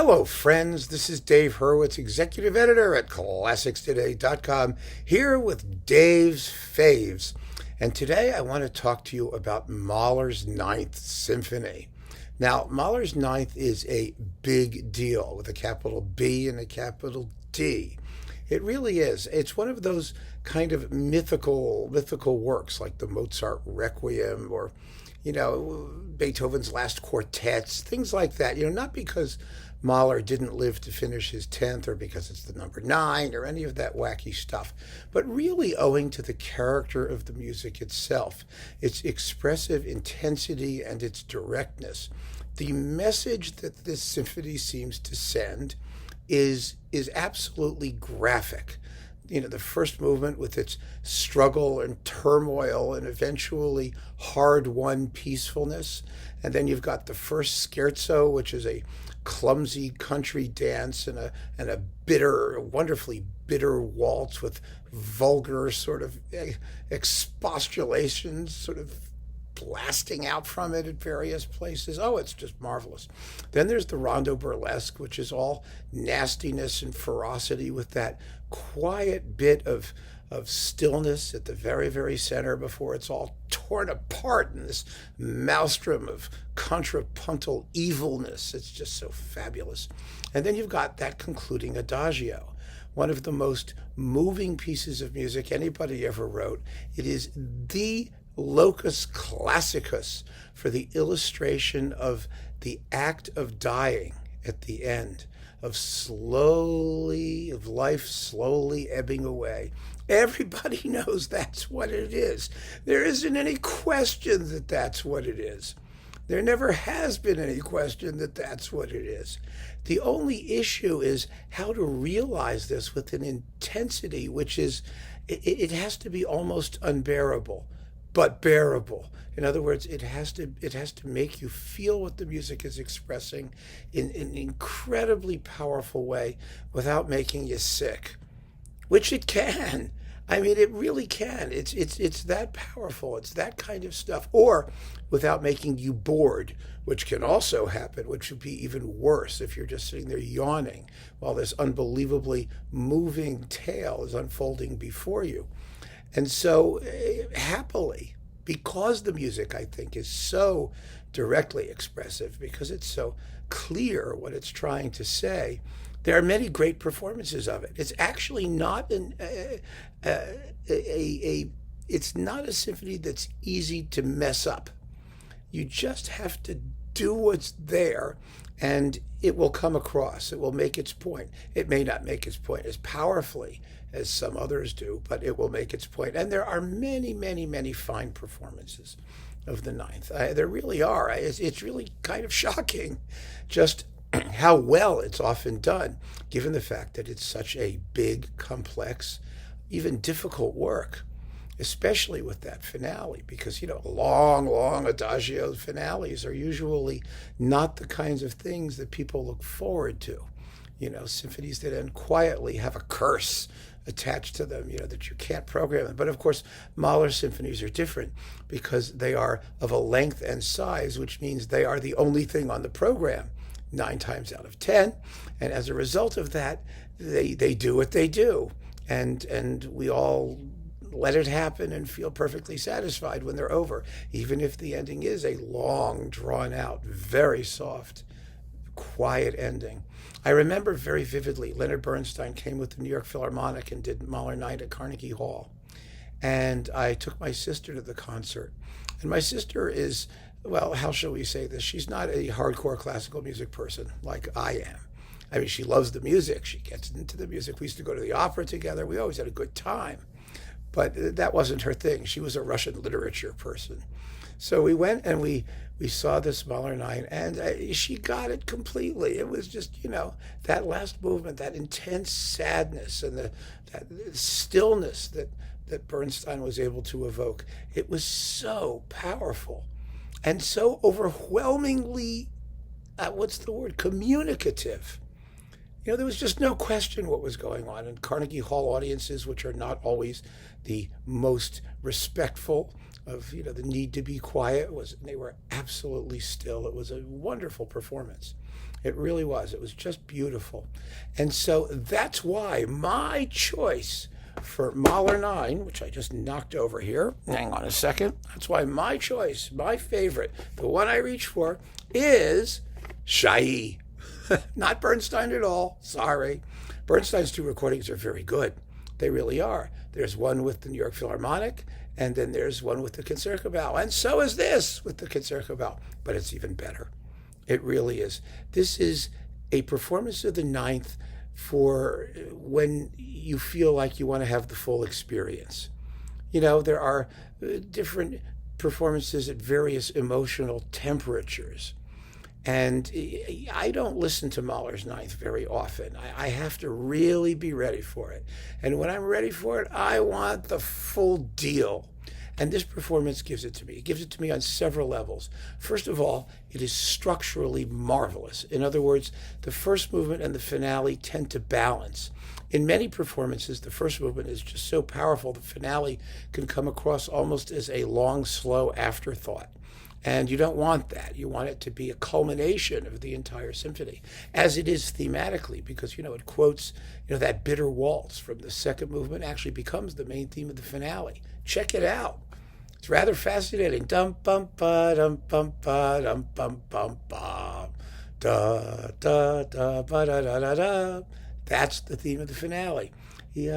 Hello, friends. This is Dave Hurwitz, executive editor at ClassicsToday.com, here with Dave's Faves. And today I want to talk to you about Mahler's Ninth Symphony. Now, Mahler's Ninth is a big deal with a capital B and a capital D. It really is. It's one of those kind of mythical works like the Mozart Requiem or Beethoven's last quartets, things like that. Not because Mahler didn't live to finish his 10th or because it's the number 9 or any of that wacky stuff, but really owing to the character of the music itself, its expressive intensity and its directness. The message that this symphony seems to send is absolutely graphic. The first movement with its struggle and turmoil and eventually hard-won peacefulness. And then you've got the first scherzo, which is a clumsy country dance and a wonderfully bitter waltz with vulgar sort of expostulations sort of blasting out from it at various places. Oh, it's just marvelous. Then there's the Rondo Burlesque, which is all nastiness and ferocity with that quiet bit of stillness at the very, very center before it's all torn apart in this maelstrom of contrapuntal evilness. It's just so fabulous. And then you've got that concluding adagio, one of the most moving pieces of music anybody ever wrote. It is the locus classicus for the illustration of the act of dying at the end, of life slowly ebbing away. Everybody knows that's what it is. There isn't any question that that's what it is. There never has been any question that that's what it is. The only issue is how to realize this with an intensity which is, it has to be almost unbearable, but bearable. In other words, it has to make you feel what the music is expressing in an incredibly powerful way without making you sick, which it can. I mean, it really can. It's that powerful. It's that kind of stuff. Or without making you bored, which can also happen, which would be even worse if you're just sitting there yawning while this unbelievably moving tale is unfolding before you. And so, happily, because the music, I think, is so directly expressive, because it's so clear what it's trying to say, there are many great performances of it. It's actually not it's not a symphony that's easy to mess up. You just have to do what's there, and it will come across. It will make its point. It may not make its point as powerfully as some others do, but it will make its point. And there are many, many, many fine performances of the Ninth. There really are. It's really kind of shocking just how well it's often done, given the fact that it's such a big, complex, even difficult work, especially with that finale, because, long adagio finales are usually not the kinds of things that people look forward to. Symphonies that end quietly have a curse attached to them, that you can't program them. But of course, Mahler symphonies are different because they are of a length and size, which means they are the only thing on the program 9 times out of 10. And as a result of that, they do what they do. And we all let it happen and feel perfectly satisfied when they're over, even if the ending is a long, drawn out, very soft, quiet ending. I remember very vividly, Leonard Bernstein came with the New York Philharmonic and did Mahler Night at Carnegie Hall. And I took my sister to the concert. And my sister is, well, how shall we say this? She's not a hardcore classical music person like I am. I mean, she loves the music. She gets into the music. We used to go to the opera together. We always had a good time. But that wasn't her thing. She was a Russian literature person. So we went and we saw this Mahler Night, and she got it completely. It was just, that last movement, that intense sadness and that stillness that Bernstein was able to evoke. It was so powerful and so overwhelmingly, communicative. There was just no question what was going on. And Carnegie Hall audiences, which are not always the most respectful of, the need to be quiet, they were absolutely still. It was a wonderful performance. It really was. It was just beautiful. And so that's why my choice for Mahler 9, which I just knocked over here, hang on a second. That's why my choice, my favorite, the one I reach for, is Chailly. Not Bernstein at all. Sorry. Bernstein's 2 recordings are very good. They really are. There's one with the New York Philharmonic, and then there's one with the Concertgebouw. And so is this with the Concertgebouw. But it's even better. It really is. This is a performance of the Ninth for when you feel like you want to have the full experience. You know, there are different performances at various emotional temperatures. And I don't listen to Mahler's Ninth very often. I have to really be ready for it. And when I'm ready for it, I want the full deal. And this performance gives it to me. It gives it to me on several levels. First of all, it is structurally marvelous. In other words, the first movement and the finale tend to balance. In many performances, the first movement is just so powerful, the finale can come across almost as a long, slow afterthought. And you don't want that. You want it to be a culmination of the entire symphony, as it is thematically, because, it quotes, that bitter waltz from the second movement actually becomes the main theme of the finale. Check it out. It's rather fascinating. Dum bum ba dum bum ba dum bum bum ba da da da ba da da da da. That's the theme of the finale. Ya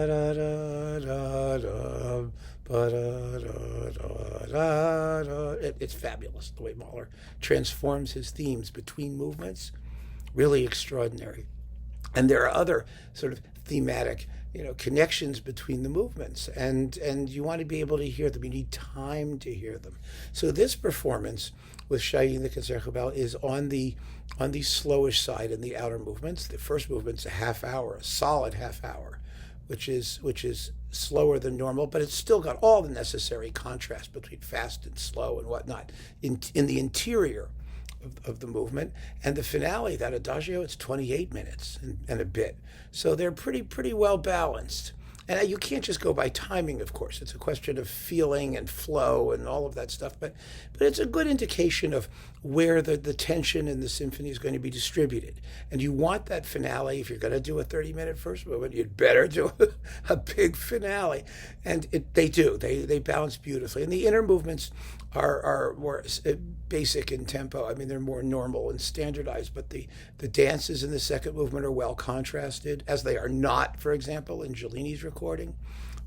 da da da da ba da da da da da. It's fabulous the way Mahler transforms his themes between movements. Really extraordinary. And there are other sort of thematic connections between the movements, and you want to be able to hear them. You need time to hear them. So this performance with Chailly and the Concertgebouw is on the slowish side in the outer movements. The first movement's a half hour, a solid half hour, which is slower than normal, but it's still got all the necessary contrast between fast and slow and whatnot in the interior of the movement. And the finale, that adagio, it's 28 minutes and a bit. So they're pretty well balanced. And you can't just go by timing, of course. It's a question of feeling and flow and all of that stuff. But it's a good indication of where the tension in the symphony is going to be distributed. And you want that finale. If you're going to do a 30-minute first movement, you'd better do a big finale. And they do. They balance beautifully. And the inner movements are more basic in tempo. I mean, they're more normal and standardized, but the dances in the second movement are well contrasted, as they are not, for example, in Giulini's recording,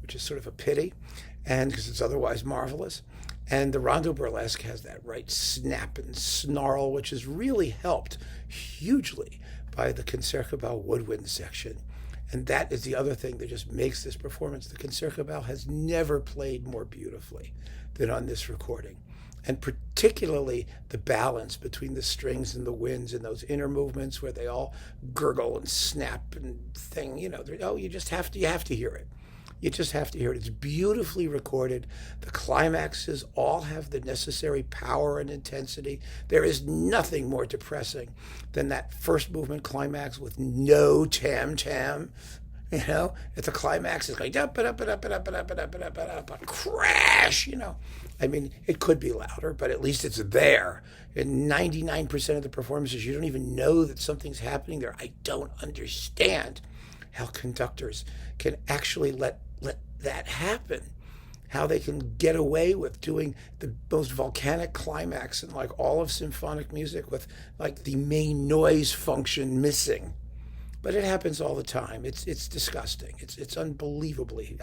which is sort of a pity, and because it's otherwise marvelous. And the Rondo Burlesque has that right snap and snarl, which is really helped hugely by the Concertgebouw woodwind section. And that is the other thing that just makes this performance. The Concertgebouw has never played more beautifully than on this recording. And particularly the balance between the strings and the winds and those inner movements where they all gurgle and snap and thing, you have to hear it. You just have to hear it. It's beautifully recorded. The climaxes all have the necessary power and intensity. There is nothing more depressing than that first movement climax with no tam-tam. At the climax, it's going up and up and up and up and up and up and up and up, and crash, I mean, it could be louder, but at least it's there. In 99% of the performances, you don't even know that something's happening there. I don't understand how conductors can actually let that happen, how they can get away with doing the most volcanic climax in like all of symphonic music with like the main noise function missing. But it happens all the time. It's disgusting. It's unbelievably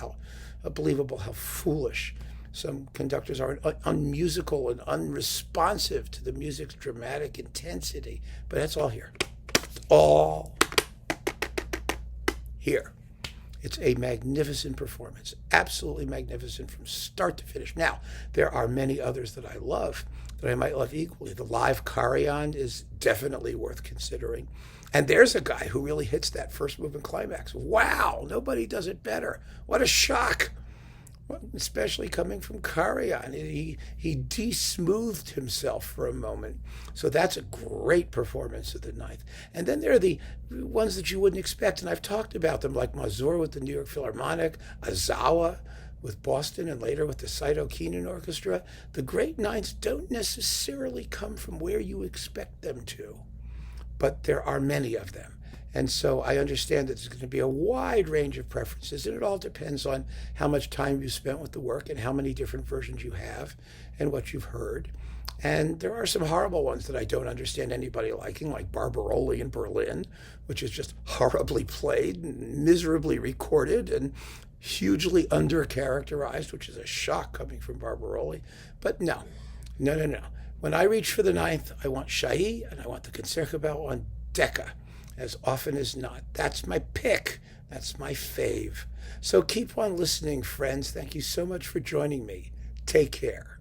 unbelievable how foolish some conductors are, unmusical and unresponsive to the music's dramatic intensity. But that's all here. All here. It's a magnificent performance, absolutely magnificent from start to finish. Now, there are many others that I love, that I might love equally. The live Carillon is definitely worth considering. And there's a guy who really hits that first movement climax. Wow, nobody does it better. What a shock. Especially coming from Carillon. He de-smoothed himself for a moment. So that's a great performance of the Ninth. And then there are the ones that you wouldn't expect, and I've talked about them, like Mazur with the New York Philharmonic, Ozawa with Boston, and later with the Saito Keenan Orchestra. The great Ninths don't necessarily come from where you expect them to. but there are many of them. And so I understand that there's going to be a wide range of preferences, and it all depends on how much time you spent with the work and how many different versions you have and what you've heard. And there are some horrible ones that I don't understand anybody liking, like Barbaroli in Berlin, which is just horribly played and miserably recorded and hugely under-characterized, which is a shock coming from Barbaroli. But no. When I reach for the ninth, I want Chailly and I want the Concertgebouw on Decca, as often as not. That's my pick. That's my fave. So keep on listening, friends. Thank you so much for joining me. Take care.